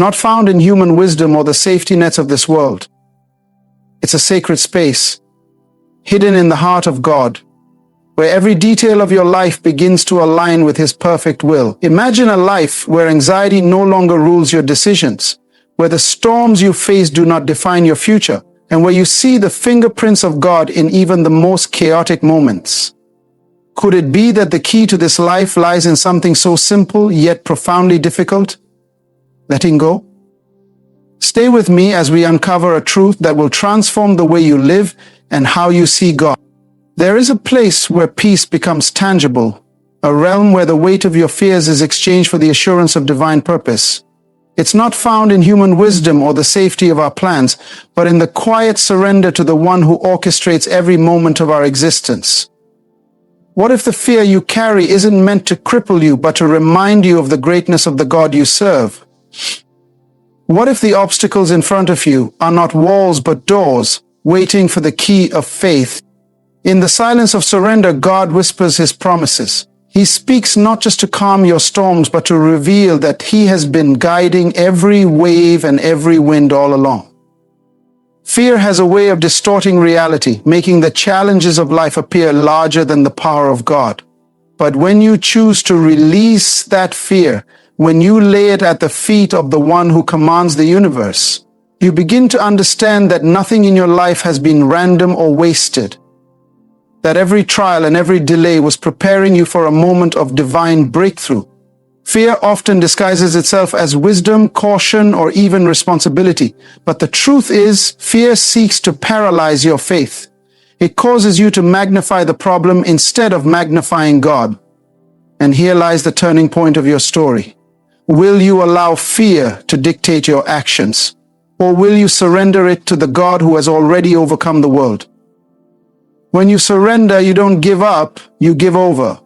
not found in human wisdom or the safety nets of this world. It's a sacred space, hidden in the heart of God, where every detail of your life begins to align with His perfect will. Imagine a life where anxiety no longer rules your decisions, where the storms you face do not define your future, and where you see the fingerprints of God in even the most chaotic moments. Could it be that the key to this life lies in something so simple yet profoundly difficult? Letting go? Stay with me as we uncover a truth that will transform the way you live and how you see God. There is a place where peace becomes tangible, a realm where the weight of your fears is exchanged for the assurance of divine purpose. It's not found in human wisdom or the safety of our plans, but in the quiet surrender to the one who orchestrates every moment of our existence. What if the fear you carry isn't meant to cripple you, but to remind you of the greatness of the God you serve? What if the obstacles in front of you are not walls but doors, waiting for the key of faith? In the silence of surrender, God whispers His promises. He speaks not just to calm your storms, but to reveal that He has been guiding every wave and every wind all along. Fear has a way of distorting reality, making the challenges of life appear larger than the power of God. But when you choose to release that fear, when you lay it at the feet of the one who commands the universe, you begin to understand that nothing in your life has been random or wasted, that every trial and every delay was preparing you for a moment of divine breakthrough. Fear often disguises itself as wisdom, caution, or even responsibility. But the truth is, fear seeks to paralyze your faith. It causes you to magnify the problem instead of magnifying God. And here lies the turning point of your story. Will you allow fear to dictate your actions? Or will you surrender it to the God who has already overcome the world? When you surrender, you don't give up, you give over.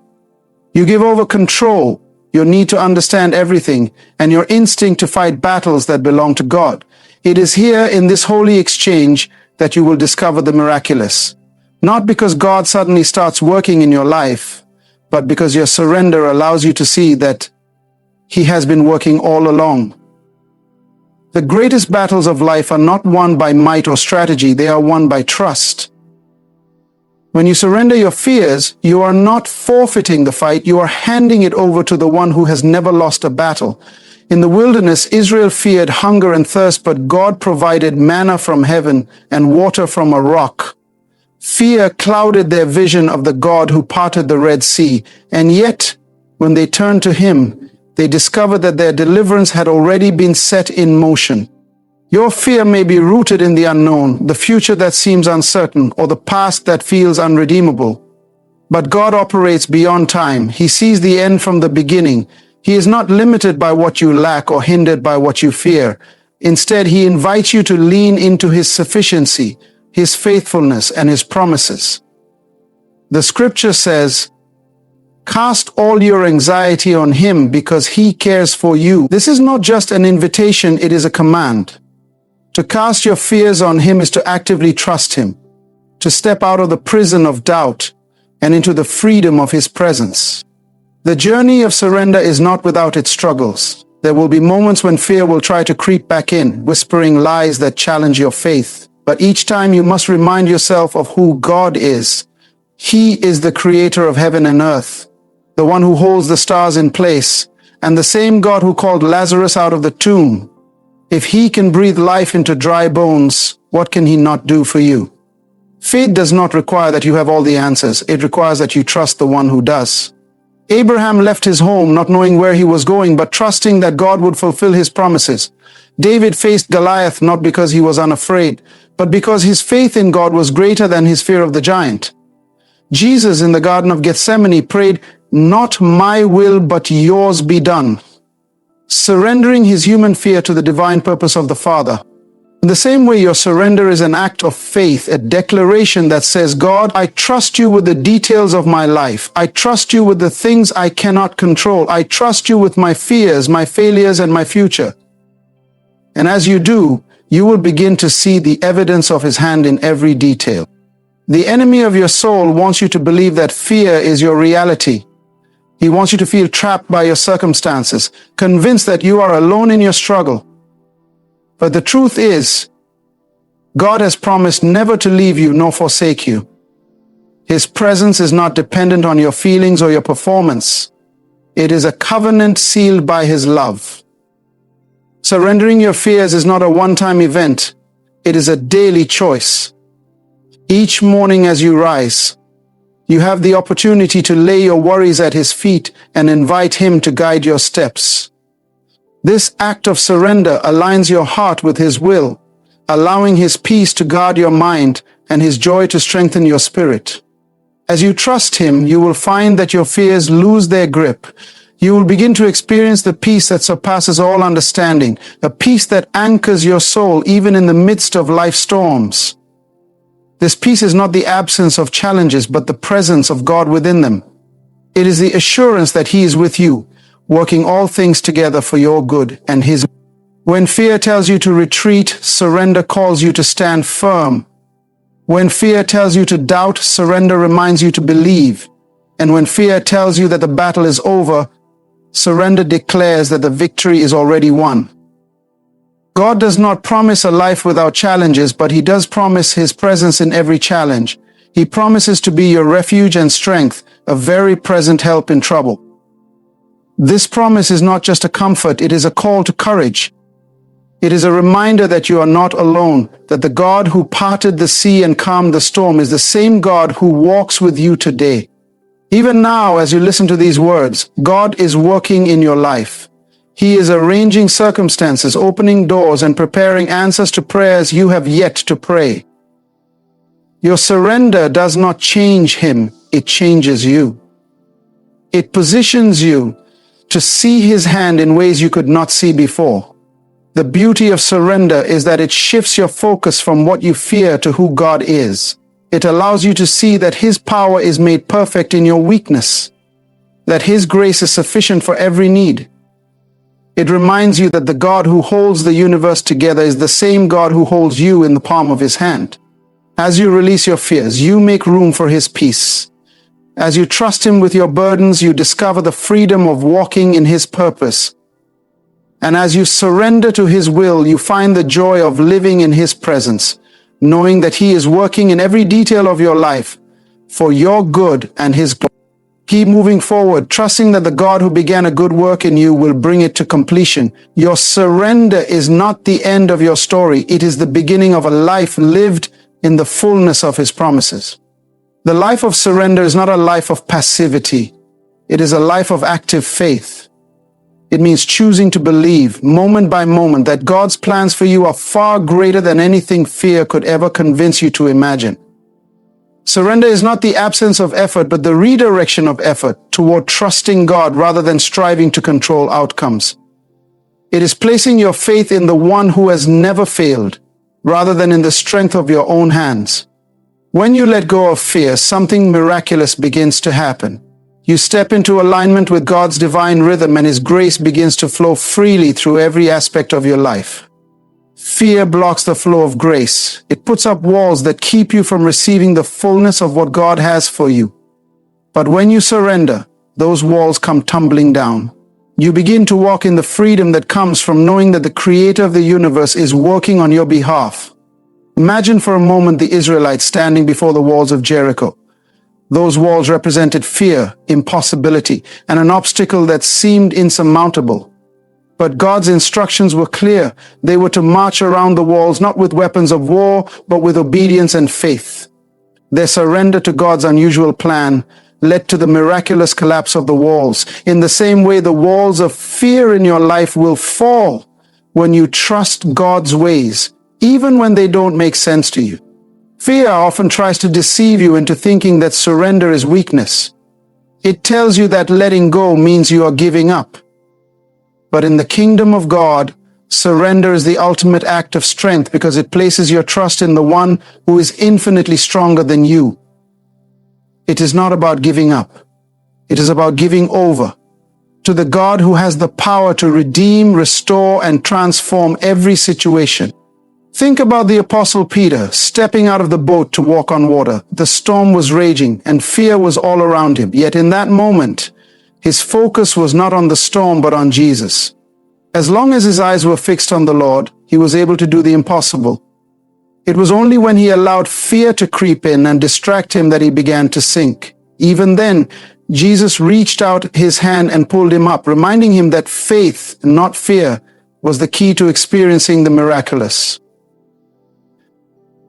You give over control, your need to understand everything, and your instinct to fight battles that belong to God. It is here in this holy exchange that you will discover the miraculous. Not because God suddenly starts working in your life, but because your surrender allows you to see that He has been working all along. The greatest battles of life are not won by might or strategy, they are won by trust. When you surrender your fears, you are not forfeiting the fight, you are handing it over to the one who has never lost a battle. In the wilderness, Israel feared hunger and thirst, but God provided manna from heaven and water from a rock. Fear clouded their vision of the God who parted the Red Sea, and yet, when they turned to Him, they discovered that their deliverance had already been set in motion. Your fear may be rooted in the unknown, the future that seems uncertain, or the past that feels unredeemable. But God operates beyond time. He sees the end from the beginning. He is not limited by what you lack or hindered by what you fear. Instead, He invites you to lean into His sufficiency, His faithfulness, and His promises. The scripture says, "Cast all your anxiety on Him because He cares for you." This is not just an invitation, it is a command. To cast your fears on Him is to actively trust Him, to step out of the prison of doubt and into the freedom of His presence. The journey of surrender is not without its struggles. There will be moments when fear will try to creep back in, whispering lies that challenge your faith. But each time you must remind yourself of who God is. He is the creator of heaven and earth, the one who holds the stars in place, and the same God who called Lazarus out of the tomb. If He can breathe life into dry bones, what can He not do for you? Faith does not require that you have all the answers. It requires that you trust the one who does. Abraham left his home not knowing where he was going, but trusting that God would fulfill His promises. David faced Goliath not because he was unafraid, but because his faith in God was greater than his fear of the giant. Jesus in the Garden of Gethsemane prayed, "Not my will, but yours be done," surrendering his human fear to the divine purpose of the Father. In the same way, your surrender is an act of faith, a declaration that says, "God, I trust you with the details of my life. I trust you with the things I cannot control. I trust you with my fears, my failures, and my future." And as you do, you will begin to see the evidence of His hand in every detail. The enemy of your soul wants you to believe that fear is your reality. He wants you to feel trapped by your circumstances, convinced that you are alone in your struggle. But the truth is, God has promised never to leave you nor forsake you. His presence is not dependent on your feelings or your performance. It is a covenant sealed by His love. Surrendering your fears is not a one-time event. It is a daily choice. Each morning as you rise, you have the opportunity to lay your worries at His feet and invite Him to guide your steps. This act of surrender aligns your heart with His will, allowing His peace to guard your mind and His joy to strengthen your spirit. As you trust Him, you will find that your fears lose their grip. You will begin to experience the peace that surpasses all understanding, a peace that anchors your soul even in the midst of life's storms. This peace is not the absence of challenges, but the presence of God within them. It is the assurance that He is with you, working all things together for your good and His. When fear tells you to retreat, surrender calls you to stand firm. When fear tells you to doubt, surrender reminds you to believe. And when fear tells you that the battle is over, surrender declares that the victory is already won. God does not promise a life without challenges, but He does promise His presence in every challenge. He promises to be your refuge and strength, a very present help in trouble. This promise is not just a comfort, it is a call to courage. It is a reminder that you are not alone, that the God who parted the sea and calmed the storm is the same God who walks with you today. Even now, as you listen to these words, God is working in your life. He is arranging circumstances, opening doors, and preparing answers to prayers you have yet to pray. Your surrender does not change Him, it changes you. It positions you to see His hand in ways you could not see before. The beauty of surrender is that it shifts your focus from what you fear to who God is. It allows you to see that His power is made perfect in your weakness, that His grace is sufficient for every need. It reminds you that the God who holds the universe together is the same God who holds you in the palm of His hand. As you release your fears, you make room for His peace. As you trust Him with your burdens, you discover the freedom of walking in His purpose. And as you surrender to His will, you find the joy of living in His presence, knowing that He is working in every detail of your life for your good and His glory. Keep moving forward, trusting that the God who began a good work in you will bring it to completion. Your surrender is not the end of your story. It is the beginning of a life lived in the fullness of His promises. The life of surrender is not a life of passivity. It is a life of active faith. It means choosing to believe, moment by moment, that God's plans for you are far greater than anything fear could ever convince you to imagine. Surrender is not the absence of effort, but the redirection of effort toward trusting God rather than striving to control outcomes. It is placing your faith in the one who has never failed, rather than in the strength of your own hands. When you let go of fear, something miraculous begins to happen. You step into alignment with God's divine rhythm, and His grace begins to flow freely through every aspect of your life. Fear blocks the flow of grace. It puts up walls that keep you from receiving the fullness of what God has for you. But when you surrender, those walls come tumbling down. You begin to walk in the freedom that comes from knowing that the Creator of the universe is working on your behalf. Imagine for a moment the Israelites standing before the walls of Jericho. Those walls represented fear, impossibility, and an obstacle that seemed insurmountable. But God's instructions were clear. They were to march around the walls not with weapons of war, but with obedience and faith. Their surrender to God's unusual plan led to the miraculous collapse of the walls. In the same way, the walls of fear in your life will fall when you trust God's ways, even when they don't make sense to you. Fear often tries to deceive you into thinking that surrender is weakness. It tells you that letting go means you are giving up. But in the kingdom of God, surrender is the ultimate act of strength because it places your trust in the one who is infinitely stronger than you. It is not about giving up. It is about giving over to the God who has the power to redeem, restore, and transform every situation. Think about the Apostle Peter stepping out of the boat to walk on water. The storm was raging and fear was all around him. Yet in that moment, his focus was not on the storm, but on Jesus. As long as his eyes were fixed on the Lord, he was able to do the impossible. It was only when he allowed fear to creep in and distract him that he began to sink. Even then, Jesus reached out his hand and pulled him up, reminding him that faith, not fear, was the key to experiencing the miraculous.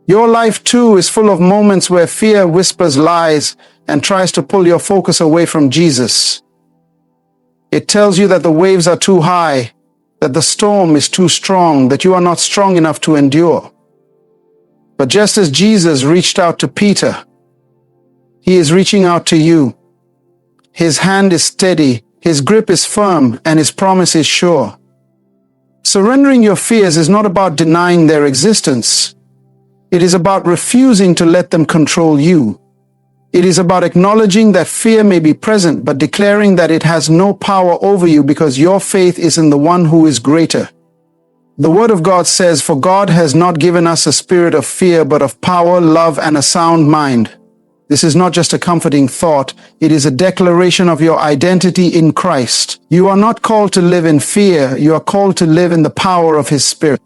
Your life too is full of moments where fear whispers lies and tries to pull your focus away from Jesus. It tells you that the waves are too high, that the storm is too strong, that you are not strong enough to endure. But just as Jesus reached out to Peter, he is reaching out to you. His hand is steady, his grip is firm, and his promise is sure. Surrendering your fears is not about denying their existence. It is about refusing to let them control you. It is about acknowledging that fear may be present, but declaring that it has no power over you because your faith is in the one who is greater. The Word of God says, "For God has not given us a spirit of fear, but of power, love, and a sound mind." This is not just a comforting thought, it is a declaration of your identity in Christ. You are not called to live in fear, you are called to live in the power of His Spirit.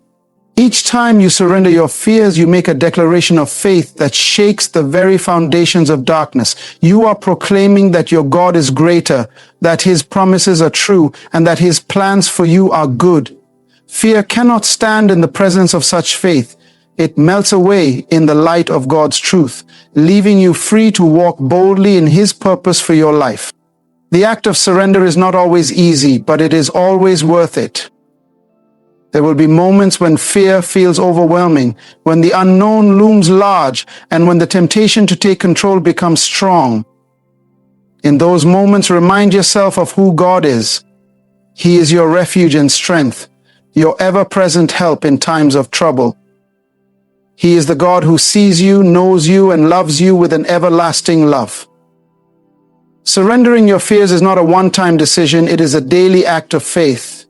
Each time you surrender your fears, you make a declaration of faith that shakes the very foundations of darkness. You are proclaiming that your God is greater, that His promises are true, and that His plans for you are good. Fear cannot stand in the presence of such faith. It melts away in the light of God's truth, leaving you free to walk boldly in His purpose for your life. The act of surrender is not always easy, but it is always worth it. There will be moments when fear feels overwhelming, when the unknown looms large, and when the temptation to take control becomes strong. In those moments, remind yourself of who God is. He is your refuge and strength, your ever-present help in times of trouble. He is the God who sees you, knows you, and loves you with an everlasting love. Surrendering your fears is not a one-time decision, it is a daily act of faith.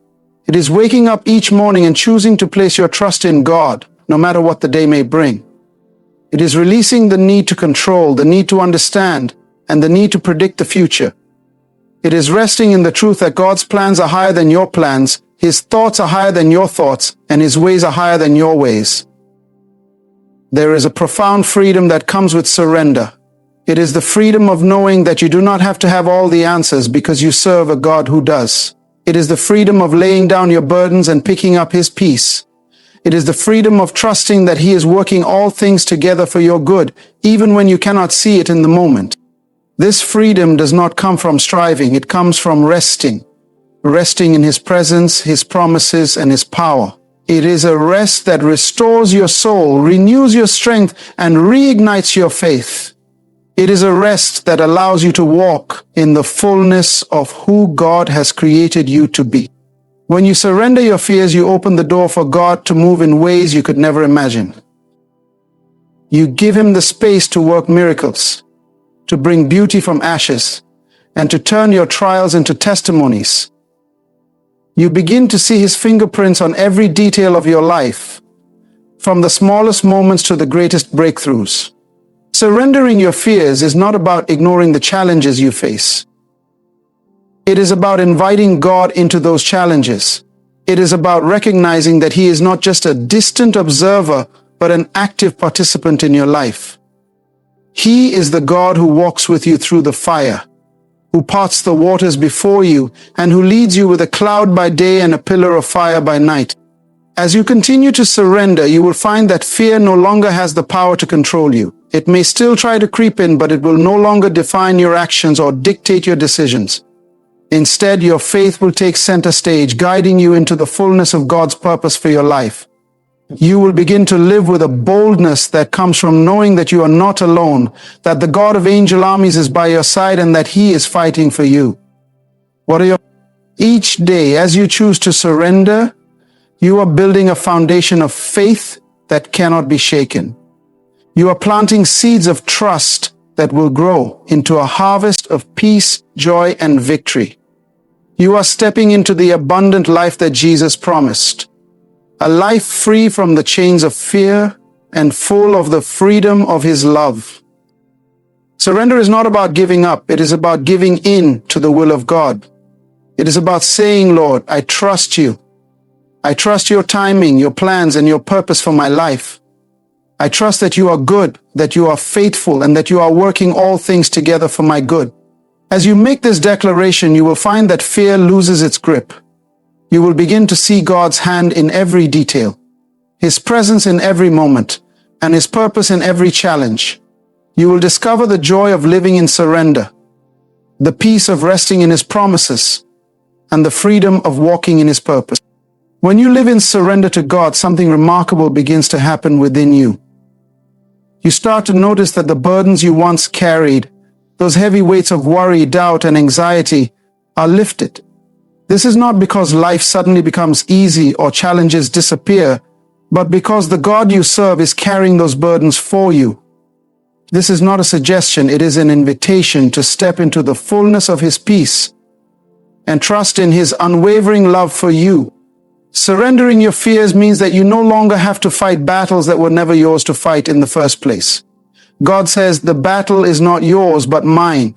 It is waking up each morning and choosing to place your trust in God, no matter what the day may bring. It is releasing the need to control, the need to understand, and the need to predict the future. It is resting in the truth that God's plans are higher than your plans, His thoughts are higher than your thoughts, and His ways are higher than your ways. There is a profound freedom that comes with surrender. It is the freedom of knowing that you do not have to have all the answers because you serve a God who does. It is the freedom of laying down your burdens and picking up His peace. It is the freedom of trusting that He is working all things together for your good, even when you cannot see it in the moment. This freedom does not come from striving, it comes from resting in His presence, His promises, and His power. It is a rest that restores your soul, renews your strength, and reignites your faith. It is a rest that allows you to walk in the fullness of who God has created you to be. When you surrender your fears, you open the door for God to move in ways you could never imagine. You give Him the space to work miracles, to bring beauty from ashes, and to turn your trials into testimonies. You begin to see His fingerprints on every detail of your life, from the smallest moments to the greatest breakthroughs. Surrendering your fears is not about ignoring the challenges you face. It is about inviting God into those challenges. It is about recognizing that He is not just a distant observer, but an active participant in your life. He is the God who walks with you through the fire, who parts the waters before you, and who leads you with a cloud by day and a pillar of fire by night. As you continue to surrender, you will find that fear no longer has the power to control you. It may still try to creep in, but it will no longer define your actions or dictate your decisions. Instead, your faith will take center stage, guiding you into the fullness of God's purpose for your life. You will begin to live with a boldness that comes from knowing that you are not alone, that the God of angel armies is by your side, and that He is fighting for you. Each day, as you choose to surrender, you are building a foundation of faith that cannot be shaken. You are planting seeds of trust that will grow into a harvest of peace, joy, and victory. You are stepping into the abundant life that Jesus promised, a life free from the chains of fear and full of the freedom of His love. Surrender is not about giving up, it is about giving in to the will of God. It is about saying, "Lord, I trust You. I trust your timing, your plans, and your purpose for my life. I trust that you are good, that you are faithful, and that you are working all things together for my good. As you make this declaration, you will find that fear loses its grip. You will begin to see God's hand in every detail, His presence in every moment, and His purpose in every challenge. You will discover the joy of living in surrender, the peace of resting in His promises, and the freedom of walking in His purpose. When you live in surrender to God, something remarkable begins to happen within you. You start to notice that the burdens you once carried, those heavy weights of worry, doubt, and anxiety, are lifted. This is not because life suddenly becomes easy or challenges disappear, but because the God you serve is carrying those burdens for you. This is not a suggestion, it is an invitation to step into the fullness of His peace and trust in His unwavering love for you. Surrendering your fears means that you no longer have to fight battles that were never yours to fight in the first place. God says, the battle is not yours, but mine.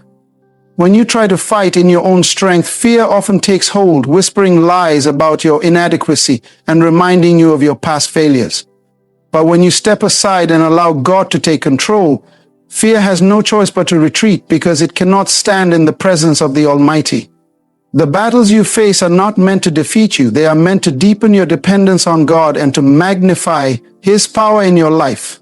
When you try to fight in your own strength, fear often takes hold, whispering lies about your inadequacy and reminding you of your past failures. But when you step aside and allow God to take control, fear has no choice but to retreat because it cannot stand in the presence of the Almighty. The battles you face are not meant to defeat you. They are meant to deepen your dependence on God and to magnify His power in your life.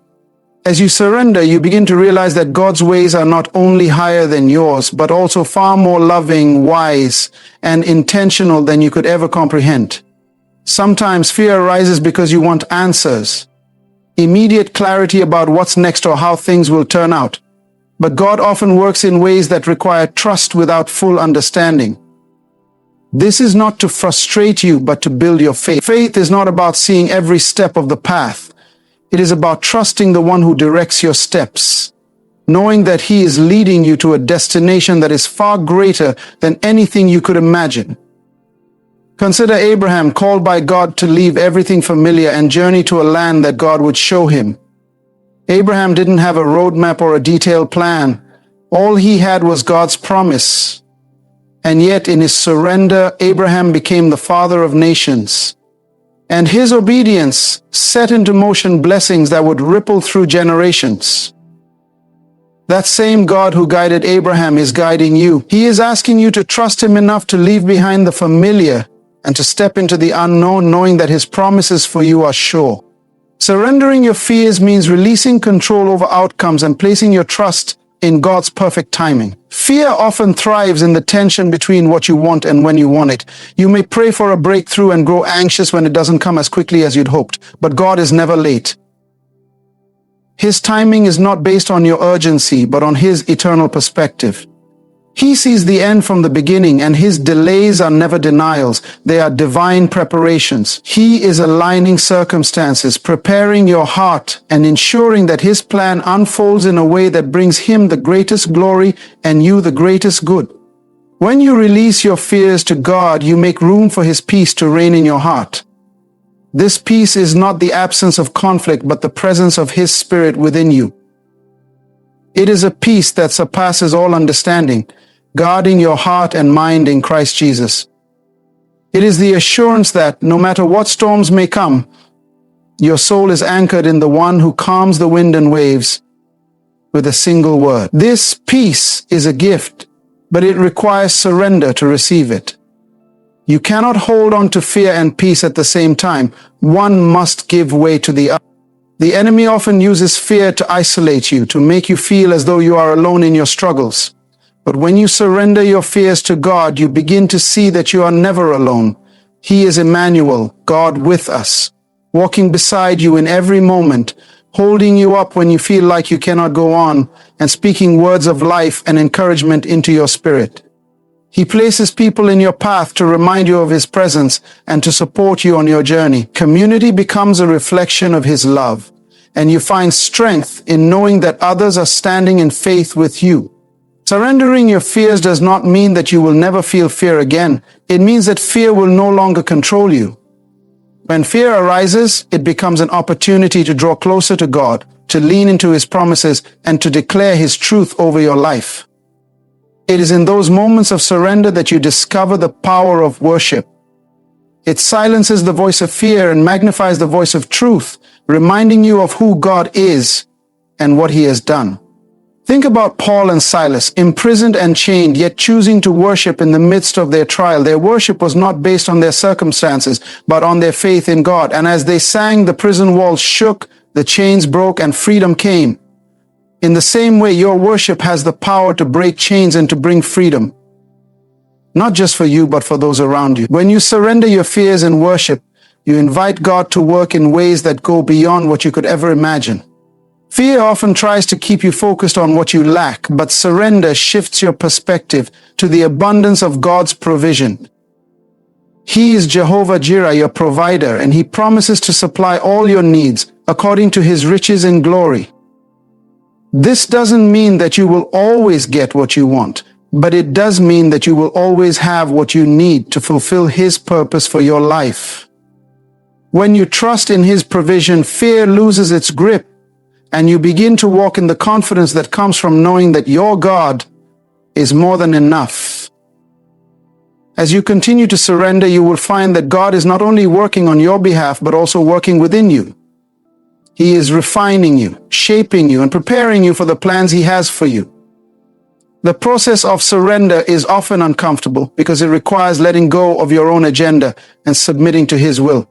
As you surrender, you begin to realize that God's ways are not only higher than yours, but also far more loving, wise, and intentional than you could ever comprehend. Sometimes fear arises because you want answers, immediate clarity about what's next or how things will turn out. But God often works in ways that require trust without full understanding. This is not to frustrate you, but to build your faith. Faith is not about seeing every step of the path. It is about trusting the one who directs your steps, knowing that He is leading you to a destination that is far greater than anything you could imagine. Consider Abraham, called by God to leave everything familiar and journey to a land that God would show him. Abraham didn't have a roadmap or a detailed plan. All he had was God's promise. And yet in his surrender, Abraham became the father of nations. And his obedience set into motion blessings that would ripple through generations. That same God who guided Abraham is guiding you. He is asking you to trust Him enough to leave behind the familiar and to step into the unknown, knowing that His promises for you are sure. Surrendering your fears means releasing control over outcomes and placing your trust in God's perfect timing. Fear often thrives in the tension between what you want and when you want it. You may pray for a breakthrough and grow anxious when it doesn't come as quickly as you'd hoped, but God is never late. His timing is not based on your urgency, but on His eternal perspective. He sees the end from the beginning, and His delays are never denials. They are divine preparations. He is aligning circumstances, preparing your heart, and ensuring that His plan unfolds in a way that brings Him the greatest glory and you the greatest good. When you release your fears to God, you make room for His peace to reign in your heart. This peace is not the absence of conflict, but the presence of His Spirit within you. It is a peace that surpasses all understanding, guarding your heart and mind in Christ Jesus. It is the assurance that no matter what storms may come, your soul is anchored in the one who calms the wind and waves with a single word. This peace is a gift, but it requires surrender to receive it. You cannot hold on to fear and peace at the same time. One must give way to the other. The enemy often uses fear to isolate you, to make you feel as though you are alone in your struggles. But when you surrender your fears to God, you begin to see that you are never alone. He is Emmanuel, God with us, walking beside you in every moment, holding you up when you feel like you cannot go on, and speaking words of life and encouragement into your spirit. He places people in your path to remind you of His presence and to support you on your journey. Community becomes a reflection of His love, and you find strength in knowing that others are standing in faith with you. Surrendering your fears does not mean that you will never feel fear again. It means that fear will no longer control you. When fear arises, it becomes an opportunity to draw closer to God, to lean into His promises, and to declare His truth over your life. It is in those moments of surrender that you discover the power of worship. It silences the voice of fear and magnifies the voice of truth, reminding you of who God is and what he has done. Think about Paul and Silas, imprisoned and chained, yet choosing to worship in the midst of their trial. Their worship was not based on their circumstances, but on their faith in God. And as they sang, the prison walls shook, the chains broke, and freedom came. In the same way, your worship has the power to break chains and to bring freedom. Not just for you, but for those around you. When you surrender your fears in worship, you invite God to work in ways that go beyond what you could ever imagine. Fear often tries to keep you focused on what you lack, but surrender shifts your perspective to the abundance of God's provision. He is Jehovah Jireh, your provider, and he promises to supply all your needs according to his riches in glory. This doesn't mean that you will always get what you want, but it does mean that you will always have what you need to fulfill his purpose for your life. When you trust in his provision, fear loses its grip, and you begin to walk in the confidence that comes from knowing that your God is more than enough. As you continue to surrender, you will find that God is not only working on your behalf, but also working within you. He is refining you, shaping you, and preparing you for the plans he has for you. The process of surrender is often uncomfortable because it requires letting go of your own agenda and submitting to his will.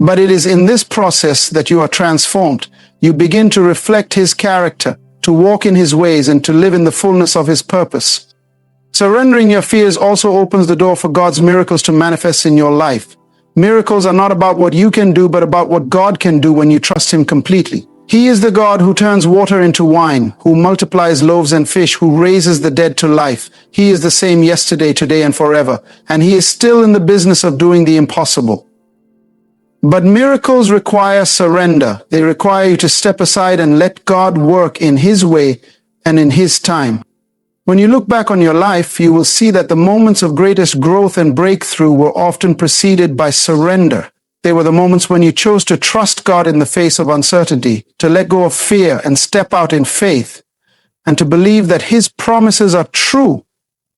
But it is in this process that you are transformed. You begin to reflect his character, to walk in his ways, and to live in the fullness of his purpose. Surrendering your fears also opens the door for God's miracles to manifest in your life. Miracles are not about what you can do, but about what God can do when you trust him completely. He is the God who turns water into wine, who multiplies loaves and fish, who raises the dead to life. He is the same yesterday, today, and forever, and he is still in the business of doing the impossible. But miracles require surrender. They require you to step aside and let God work in his way and in his time. When you look back on your life, you will see that the moments of greatest growth and breakthrough were often preceded by surrender. They were the moments when you chose to trust God in the face of uncertainty, to let go of fear and step out in faith, and to believe that his promises are true,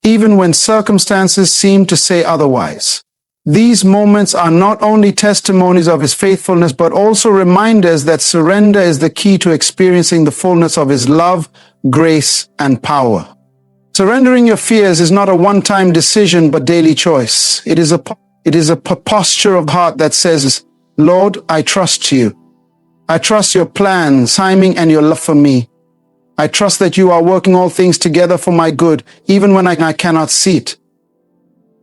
even when circumstances seem to say otherwise. These moments are not only testimonies of his faithfulness, but also reminders that surrender is the key to experiencing the fullness of his love, grace, and power. Surrendering your fears is not a one-time decision, but daily choice. It is a posture of heart that says, Lord, I trust you. I trust your plans, timing, and your love for me. I trust that you are working all things together for my good, even when I cannot see it.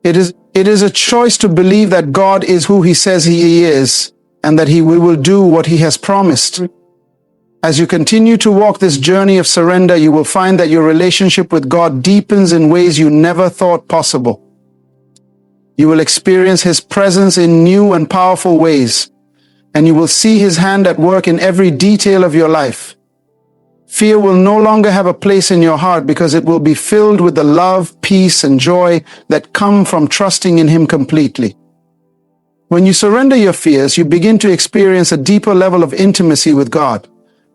It is a choice to believe that God is who he says he is, and that he will do what he has promised. As you continue to walk this journey of surrender, you will find that your relationship with God deepens in ways you never thought possible. You will experience his presence in new and powerful ways, and you will see his hand at work in every detail of your life. Fear will no longer have a place in your heart because it will be filled with the love, peace, and joy that come from trusting in him completely. When you surrender your fears, you begin to experience a deeper level of intimacy with God.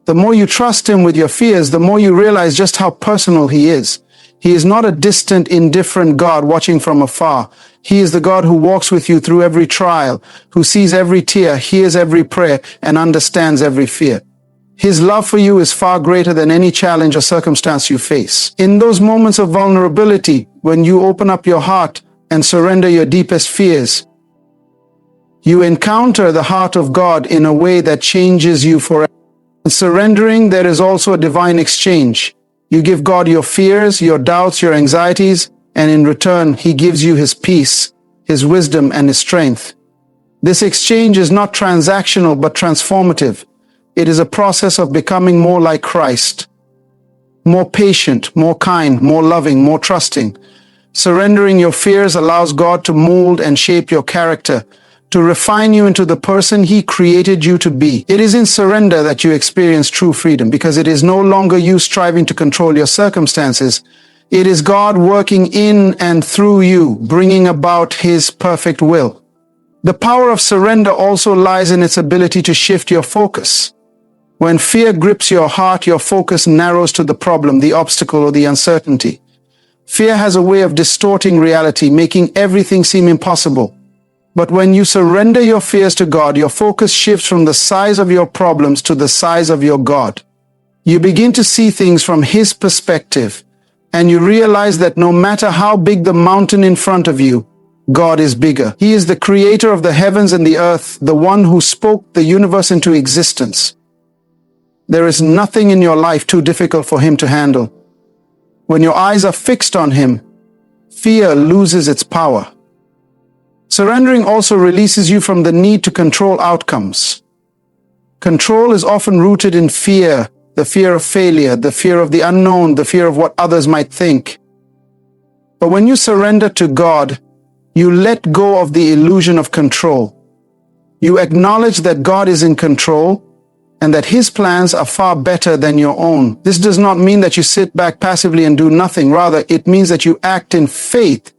The more you trust him with your fears, the more you realize just how personal he is. He is not a distant, indifferent God watching from afar. He is the God who walks with you through every trial, who sees every tear, hears every prayer, and understands every fear. His love for you is far greater than any challenge or circumstance you face. In those moments of vulnerability, when you open up your heart and surrender your deepest fears, you encounter the heart of God in a way that changes you forever. In surrendering, there is also a divine exchange. You give God your fears, your doubts, your anxieties, and in return, he gives you his peace, his wisdom, and his strength. This exchange is not transactional, but transformative. It is a process of becoming more like Christ, more patient, more kind, more loving, more trusting. Surrendering your fears allows God to mold and shape your character, to refine you into the person he created you to be. It is in surrender that you experience true freedom, because it is no longer you striving to control your circumstances. It is God working in and through you, bringing about his perfect will. The power of surrender also lies in its ability to shift your focus. When fear grips your heart, your focus narrows to the problem, the obstacle, or the uncertainty. Fear has a way of distorting reality, making everything seem impossible. But when you surrender your fears to God, your focus shifts from the size of your problems to the size of your God. You begin to see things from His perspective, and you realize that no matter how big the mountain in front of you, God is bigger. He is the creator of the heavens and the earth, the one who spoke the universe into existence. There is nothing in your life too difficult for Him to handle. When your eyes are fixed on Him, fear loses its power. Surrendering also releases you from the need to control outcomes. Control is often rooted in fear, the fear of failure, the fear of the unknown, the fear of what others might think. But when you surrender to God, you let go of the illusion of control. You acknowledge that God is in control and that His plans are far better than your own. This does not mean that you sit back passively and do nothing. Rather, it means that you act in faith,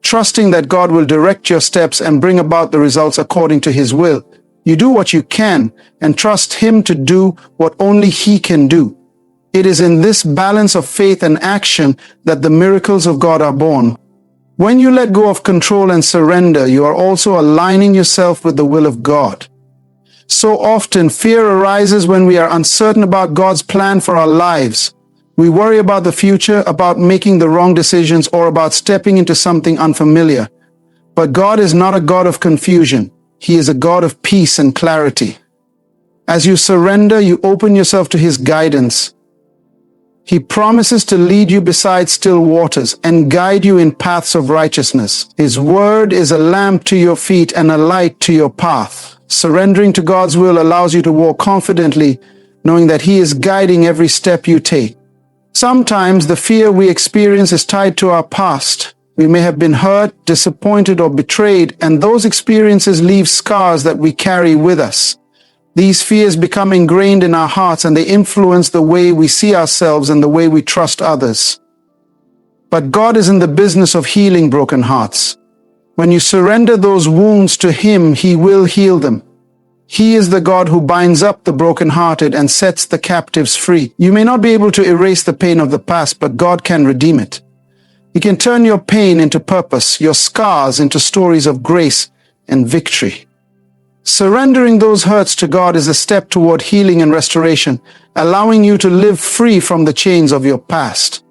trusting that God will direct your steps and bring about the results according to His will. You do what you can and trust Him to do what only He can do. It is in this balance of faith and action that the miracles of God are born. When you let go of control and surrender, you are also aligning yourself with the will of God. So often, fear arises when we are uncertain about God's plan for our lives. We worry about the future, about making the wrong decisions, or about stepping into something unfamiliar. But God is not a God of confusion. He is a God of peace and clarity. As you surrender, you open yourself to His guidance. He promises to lead you beside still waters and guide you in paths of righteousness. His word is a lamp to your feet and a light to your path. Surrendering to God's will allows you to walk confidently, knowing that He is guiding every step you take. Sometimes the fear we experience is tied to our past. We may have been hurt, disappointed, or betrayed, and those experiences leave scars that we carry with us. These fears become ingrained in our hearts, and they influence the way we see ourselves and the way we trust others. But God is in the business of healing broken hearts. When you surrender those wounds to Him, He will heal them. He is the God who binds up the brokenhearted and sets the captives free. You may not be able to erase the pain of the past, but God can redeem it. He can turn your pain into purpose, your scars into stories of grace and victory. Surrendering those hurts to God is a step toward healing and restoration, allowing you to live free from the chains of your past.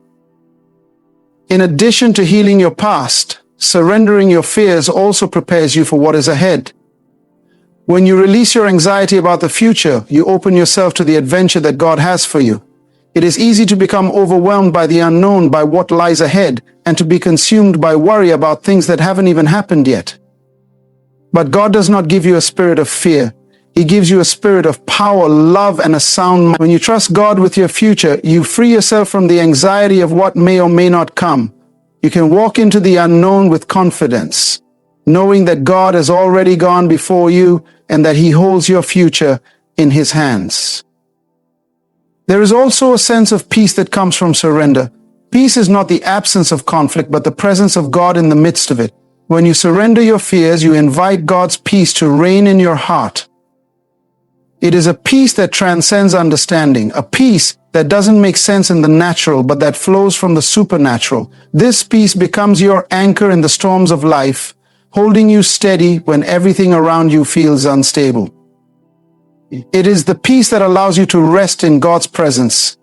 In addition to healing your past, surrendering your fears also prepares you for what is ahead. When you release your anxiety about the future, you open yourself to the adventure that God has for you. It is easy to become overwhelmed by the unknown, by what lies ahead, and to be consumed by worry about things that haven't even happened yet. But God does not give you a spirit of fear. He gives you a spirit of power, love, and a sound mind. When you trust God with your future, you free yourself from the anxiety of what may or may not come. You can walk into the unknown with confidence, knowing that God has already gone before you and that He holds your future in His hands. There is also a sense of peace that comes from surrender. Peace is not the absence of conflict, but the presence of God in the midst of it. When you surrender your fears, you invite God's peace to reign in your heart. It is a peace that transcends understanding, a peace that doesn't make sense in the natural, but that flows from the supernatural. This peace becomes your anchor in the storms of life, holding you steady when everything around you feels unstable. It is the peace that allows you to rest in God's presence,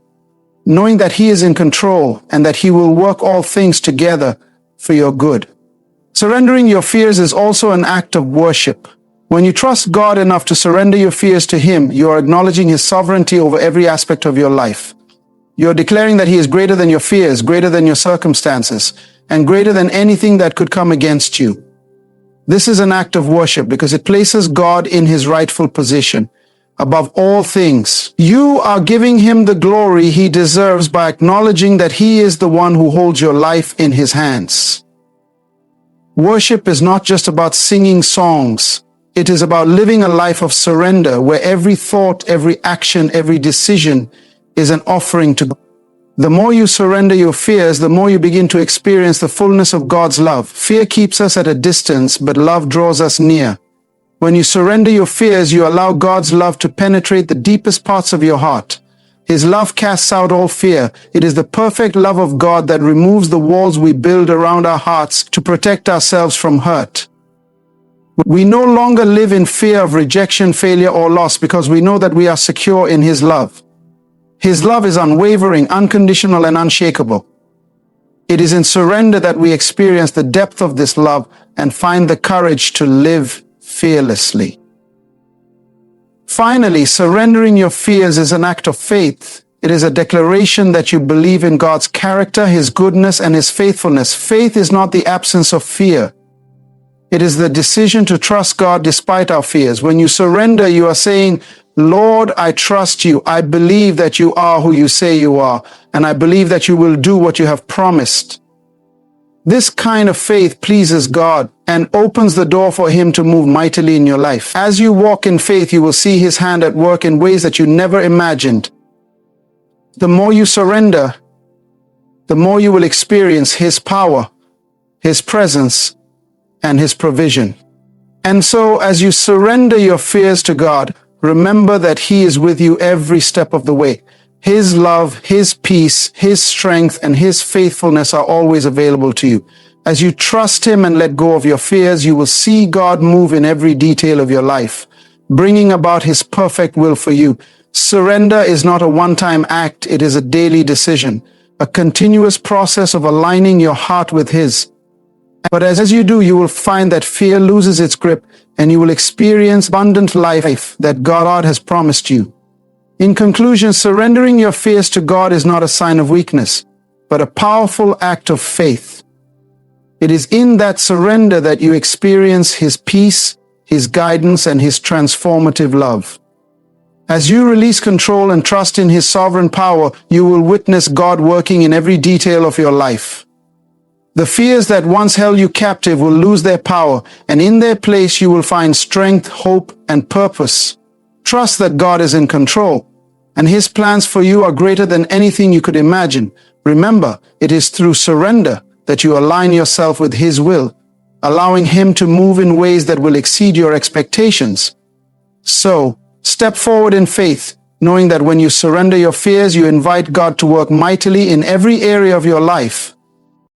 knowing that He is in control and that He will work all things together for your good. Surrendering your fears is also an act of worship. When you trust God enough to surrender your fears to Him, you are acknowledging His sovereignty over every aspect of your life. You are declaring that He is greater than your fears, greater than your circumstances, and greater than anything that could come against you. This is an act of worship because it places God in His rightful position above all things. You are giving Him the glory He deserves by acknowledging that He is the one who holds your life in His hands. Worship is not just about singing songs. It is about living a life of surrender where every thought, every action, every decision is an offering to God. The more you surrender your fears, the more you begin to experience the fullness of God's love. Fear keeps us at a distance, but love draws us near. When you surrender your fears, you allow God's love to penetrate the deepest parts of your heart. His love casts out all fear. It is the perfect love of God that removes the walls we build around our hearts to protect ourselves from hurt. We no longer live in fear of rejection, failure, or loss because we know that we are secure in His love. His love is unwavering, unconditional, and unshakable. It is in surrender that we experience the depth of this love and find the courage to live fearlessly. Finally, surrendering your fears is an act of faith. It is a declaration that you believe in God's character, His goodness, and His faithfulness. Faith is not the absence of fear. It is the decision to trust God despite our fears. When you surrender, you are saying, Lord, I trust you. I believe that you are who you say you are, and I believe that you will do what you have promised. This kind of faith pleases God and opens the door for Him to move mightily in your life. As you walk in faith, you will see His hand at work in ways that you never imagined. The more you surrender, the more you will experience His power, His presence, and His provision. And so, as you surrender your fears to God, remember that He is with you every step of the way. His love, His peace, His strength, and His faithfulness are always available to you. As you trust Him and let go of your fears, you will see God move in every detail of your life, bringing about His perfect will for you. Surrender is not a one-time act, it is a daily decision, a continuous process of aligning your heart with His. But as you do, you will find that fear loses its grip and you will experience abundant life that God has promised you. In conclusion, surrendering your fears to God is not a sign of weakness, but a powerful act of faith. It is in that surrender that you experience His peace, His guidance, and His transformative love. As you release control and trust in His sovereign power, you will witness God working in every detail of your life. The fears that once held you captive will lose their power, and in their place you will find strength, hope, and purpose. Trust that God is in control, and His plans for you are greater than anything you could imagine. Remember, it is through surrender that you align yourself with His will, allowing Him to move in ways that will exceed your expectations. So, step forward in faith, knowing that when you surrender your fears, you invite God to work mightily in every area of your life.